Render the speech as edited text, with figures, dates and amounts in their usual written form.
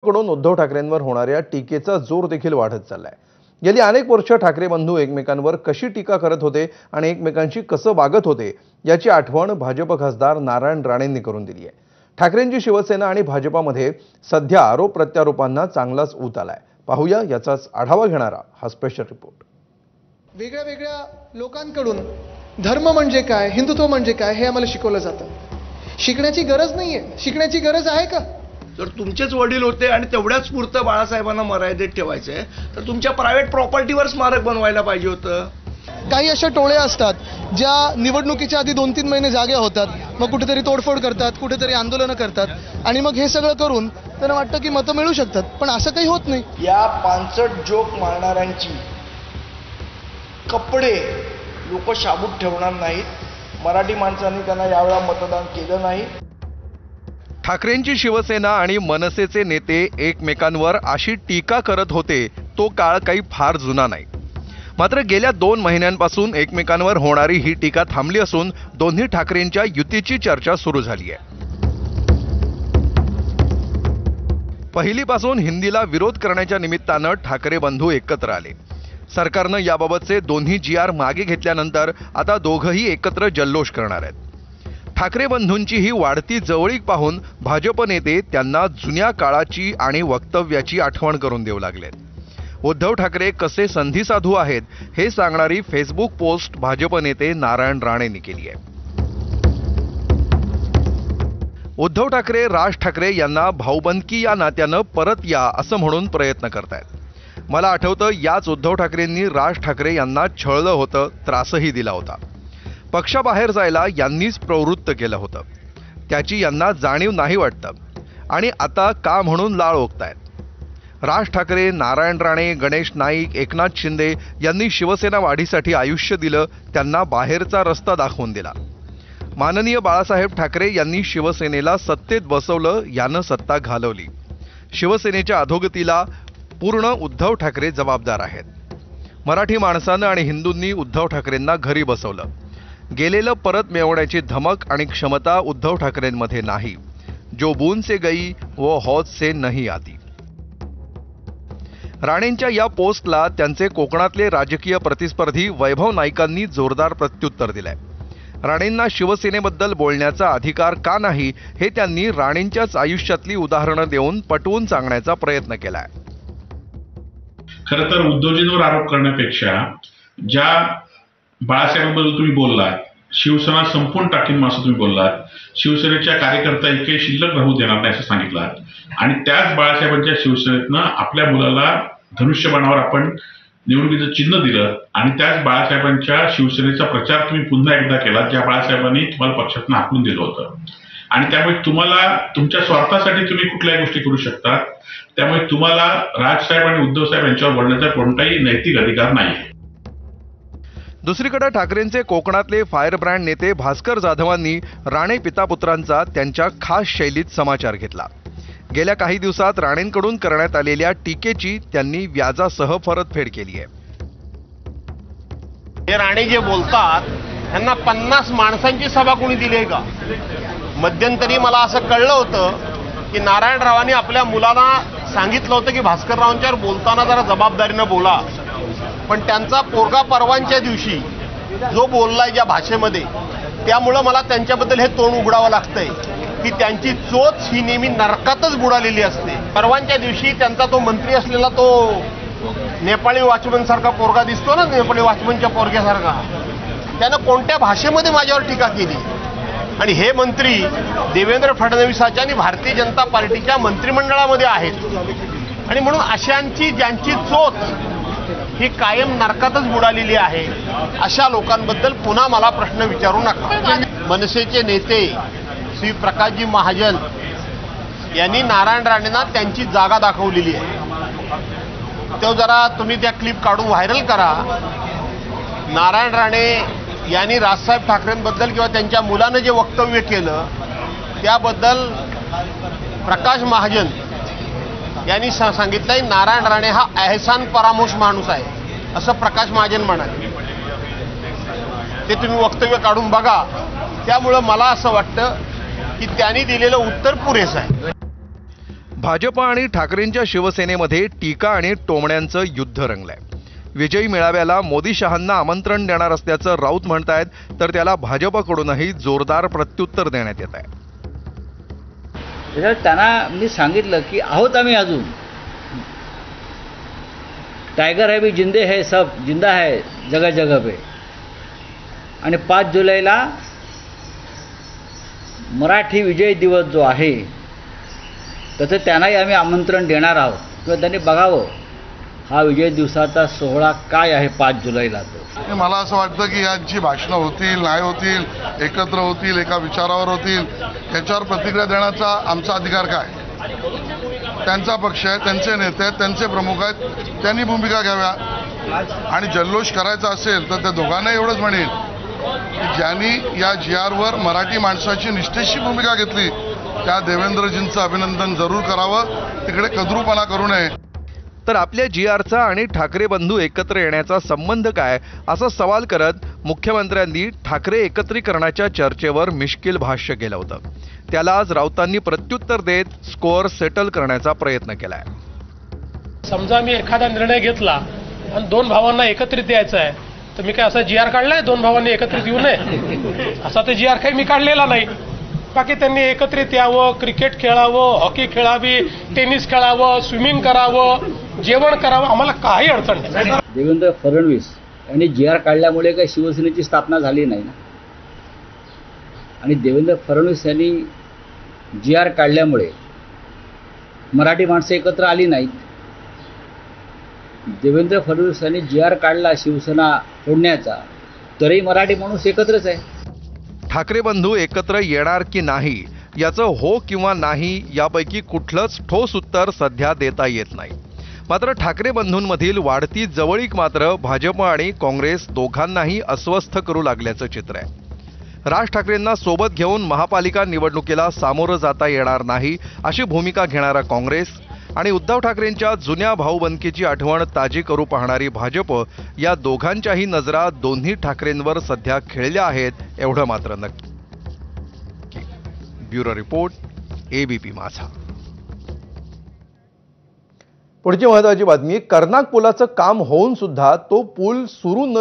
कडून उद्धव ठाकरेंवर होणाऱ्या टीकेचा जोर देखील वाढत चाललाय। गेली अनेक वर्ष ठाकरे बंधू एकमेकांवर कशी टीका करत होते आणि एकमेकांशी कसं वागत होते याची आठवण भाजप खासदार नारायण राणेंनी करून दिली आहे। ठाकरेंची शिवसेना आणि भाजपमध्ये सध्या आरोप प्रत्यारोपांना चांगलाच ऊत आलाय। पाहूया याचाच आढावा घेणारा हा स्पेशल रिपोर्ट। वेगळ्या वेगळ्या लोकांकडून धर्म म्हणजे काय, हिंदुत्व म्हणजे काय हे आम्हाला शिकवलं जातं। शिकण्याची गरज नाहीये, शिकण्याची गरज आहे का? जर तुमचेच वडील होते आणि तेवढ्याच पुरतं बाळासाहेबांना मर्यादित ठेवायचे तर तुमच्या प्रायव्हेट प्रॉपर्टीवर स्मारक बनवायला पाहिजे होतं। काही अशा टोळ्या असतात ज्या निवडणुकीच्या आधी 2-3 महिने जागे होतात, मग कुठेतरी तोडफोड करतात, कुठेतरी आंदोलन करतात आणि मग हे सगळं करून त्यांना वाटतं की मतं मिळू शकतात, पण असं काही होत नाही। या पानसट जोक मारणाऱ्यांची कपडे लोक शाबूत ठेवणार नाहीत। मराठी माणसांनी त्यांना यावेळा मतदान केलं नाही। ठाकरेंची शिवसेना आणि मनसेचे नेते एकमेकांवर अशी टीका करत होते तो काळ काही फार जुना नाही। मात्र गेल्या 2 महिन्यांपासून एकमेकांवर होणारी ही टीका थांबली असून दोन्ही ठाकरेंच्या युतीची चर्चा सुरू झाली आहे। पहिलीपासून हिंदीला विरोध करण्याच्या निमित्तानं ठाकरे बंधू एकत्र आले। सरकारनं याबाबतचे दोन्ही GR मागे घेतल्यानंतर आता दोघंही एकत्र जल्लोष करणार आहेत। ठाकरे बंधूंची ही वाढती जवळीक पाहून भाजप नेते त्यांना जुन्या काळाची आणि वक्तव्याची आठवण करून देऊ लागलेत। उद्धव ठाकरे कसे संधी साधू आहेत हे सांगणारी फेसबुक पोस्ट भाजप नेते नारायण राणेंनी केली आहे। उद्धव ठाकरे राज ठाकरे यांना भाऊबंदकी या नात्यानं परत या असं म्हणून प्रयत्न करतायत। मला आठवतं याच उद्धव ठाकरेंनी राज ठाकरे यांना छळलं होतं, त्रासही दिला होता। पक्षाबाहेर जायला यांनीच प्रवृत्त केलं होतं। त्याची यांना जाणीव नाही वाटतं आणि आता का म्हणून लाळ ओकतायत। राज ठाकरे, नारायण राणे, गणेश नाईक, एकनाथ शिंदे यांनी शिवसेना वाढीसाठी आयुष्य दिलं, त्यांना बाहेरचा रस्ता दाखवून दिला। माननीय बाळासाहेब ठाकरे यांनी शिवसेनेला सत्तेत बसवलं, यानं सत्ता घालवली। शिवसेनेच्या अधोगतीला पूर्ण उद्धव ठाकरे जबाबदार आहेत। मराठी माणसानं आणि हिंदूंनी उद्धव ठाकरेंना घरी बसवलं। गेलेलं परत मिळवण्याची धमक आणि क्षमता उद्धव ठाकरेंमध्ये नाही। जो बूंद से गई वो हौद से नहीं आती। राणेंच्या या पोस्टला त्यांचे कोकणातले राजकीय प्रतिस्पर्धी वैभव नाईकांनी जोरदार प्रत्युत्तर दिलंय। राणेंना शिवसेनेबद्दल बोलण्याचा अधिकार का नाही हे त्यांनी राणेंच्याच आयुष्यातली उदाहरणं देऊन पटवून सांगण्याचा प्रयत्न केलाय। खरं तर उद्धवजींवर आरोप करण्यापेक्षा ज्या बाळासाहेबांबद्दल तुम्ही बोललात, शिवसेना संपून टाकीन असं तुम्ही बोललात, शिवसेनेच्या कार्यकर्ता इतके शिल्लक राहू देणार नाही असं सांगितलात आणि त्याच बाळासाहेबांच्या शिवसेनेतनं आपल्या मुलाला धनुष्यबाणावर आपण निवडणुकीचं चिन्ह दिलं आणि त्याच बाळासाहेबांच्या शिवसेनेचा प्रचार तुम्ही पुन्हा एकदा केला ज्या बाळासाहेबांनी तुम्हाला पक्षातून हाकलून दिलं होतं। आणि त्यामुळे तुम्हाला तुमच्या स्वार्थासाठी तुम्ही कुठल्याही गोष्टी करू शकता। त्यामुळे तुम्हाला राजसाहेब आणि उद्धव साहेब यांच्यावर बोलण्याचा कोणताही नैतिक अधिकार नाही। दुसरीकडे ठाकरेंचे कोकणातले फायर ब्रँड नेते भास्कर जाधवांनी राणे पितापुत्रांचा त्यांच्या खास शैलीत समाचार घेतला। गेल्या काही दिवसात राणेंकडून करण्यात आलेल्या टीकेची त्यांनी व्याजासह परतफेड केली आहे। हे राणे जे बोलतात त्यांना 50 माणसांची सभा कोणी दिली आहे का? मध्यंतरी मला असं कळलं होतं की नारायणरावांनी आपल्या मुलाला सांगितलं होतं की भास्कररावांच्यावर बोलताना जरा जबाबदारीनं बोला, पण त्यांचा पोरगा परवांच्या दिवशी जो बोललाय ज्या भाषेमध्ये, त्यामुळं मला त्यांच्याबद्दल हे तोंड उघडावं लागतंय की त्यांची चोच ही नेहमी नरकातच बुडालेली असते। परवांच्या दिवशी त्यांचा तो मंत्री असलेला तो नेपाळी वॉचमन सारखा पोरगा दिसतो ना, नेपाळी वॉचमनच्या पोरग्यासारखा, त्यानं कोणत्या भाषेमध्ये माझ्यावर टीका केली। आणि हे मंत्री देवेंद्र फडणवीसाच्या आणि भारतीय जनता पार्टीच्या मंत्रिमंडळामध्ये आहेत आणि म्हणून अशांची ज्यांची चोच ही कायम नरकातच बुडालेली आहे अशा लोकांबद्दल पुन्हा मला प्रश्न विचारू नका। मनसेचे नेते श्री प्रकाशजी महाजन यांनी नारायण राणेंना त्यांची जागा दाखवलेली आहे। तो जरा तुम्ही त्या क्लिप काढून व्हायरल करा। नारायण राणे यांनी राजसाहेब ठाकरेंबद्दल किंवा त्यांच्या मुलानं जे वक्तव्य केलं त्याबद्दल प्रकाश महाजन यांनी सांगितलंय नारायण राणे हा एहसान परामोश माणूस आहे असं प्रकाश महाजन म्हणाले। ते तुम्ही वक्तव्य काढून बघा। त्यामुळं मला असं वाटतं की त्यांनी दिलेलं उत्तर पुरेसं आहे। भाजप आणि ठाकरेंच्या शिवसेनेमध्ये टीका आणि टोमण्यांचं युद्ध रंगलंय. विजयी मेळाव्याला मोदी शहांना आमंत्रण देणार असल्याचं राऊत म्हणतायत, तर त्याला भाजपकडूनही जोरदार प्रत्युत्तर देण्यात येत आहे. त्याच्यात त्यांना मी सांगितलं की आहोत आम्ही अजून, टायगर है भी जिंदे है, सब जिंदा है जगह जगह पे. आणि 5 जुलैला मराठी विजय दिवस जो आहे त्याचं त्यांनाही आम्ही आमंत्रण देणार आहोत किंवा त्यांनी बघावं हा विजय दिवसाचा सोहळा काय आहे 5 जुलैला. तो मला असं वाटतं की यांची भाषणं होतील, नाही होतील, एकत्र होतील, एका विचारावर होतील, याच्यावर प्रतिक्रिया देण्याचा आमचा अधिकार काय. त्यांचा पक्ष आहे, त्यांचे नेते आहेत, त्यांचे प्रमुख आहेत, त्यांनी भूमिका घ्याव्या. आणि जल्लोष करायचा असेल तर त्या दोघांना एवढंच म्हणेन की ज्यांनी या GRवर मराठी माणसाची निष्ठेची भूमिका घेतली त्या देवेंद्रजींचं अभिनंदन जरूर करावं, तिकडे कद्रूपणा करू नये. तर आपल्या GRचा आणि ठाकरे बंधू एकत्र येण्याचा संबंध काय असा सवाल करत मुख्यमंत्र्यांनी ठाकरे एकत्रीकरणाच्या चर्चेवर मिश्किल भाष्य केलं होतं. त्याला आज राऊतांनी प्रत्युत्तर देत स्कोअर सेटल करण्याचा प्रयत्न केलाय. समजा मी एखादा निर्णय घेतला आणि 2 भावांना एकत्रित द्यायचा आहे, तर मी काय असा GR काढलाय 2 भावांनी एकत्रित येऊ नये असा तर GR काही मी काढलेला नाही. बाकी त्यांनी एकत्रित यावं, क्रिकेट खेळावं, हॉकी खेळावी, टेनिस खेळावं, स्विमिंग करावं, जेवण करावं, आम्हाला काही अडचण नाही. देवेंद्र फडणवीस यांनी GR काढल्यामुळे काही शिवसेनेची स्थापना झाली नाही ना. आणि देवेंद्र फडणवीस यांनी GR काढल्यामुळे मराठी माणसं एकत्र आली नाहीत. देवेंद्र फडणवीस यांनी GR काढला शिवसेना फोडण्याचा, तरी मराठी माणूस एकत्रच आहे. ठाकरे बंधू एकत्र येणार की नाही याचं हो किंवा नाही यापैकी कुठलंच ठोस उत्तर सध्या देता येत नाही. मात्र ठाकरे बंधूंमधील वाढती जवळीक मात्र भाजप आणि काँग्रेस दोघांनाही अस्वस्थ करू लागल्याचं चित्र आहे. राज ठाकरेंना सोबत घेऊन महापालिका निवडणुकीला सामोरं जाता येणार नाही अशी भूमिका घेणारा काँग्रेस आणि उद्धव ठाकरेंच्या जुन्या भाऊबंदकीची आठवण ताजी करू पाहणारी भाजप या दोघांच्याही नजरा दोन्ही ठाकरेंवर सध्या खिळल्या आहेत एवढं मात्र नक्की. ब्युरो रिपोर्ट, ABP माझा. पुढची महत्त्वाची बातमी, कर्नाक पुलाचं काम होऊन सुद्धा तो पूल सुरू न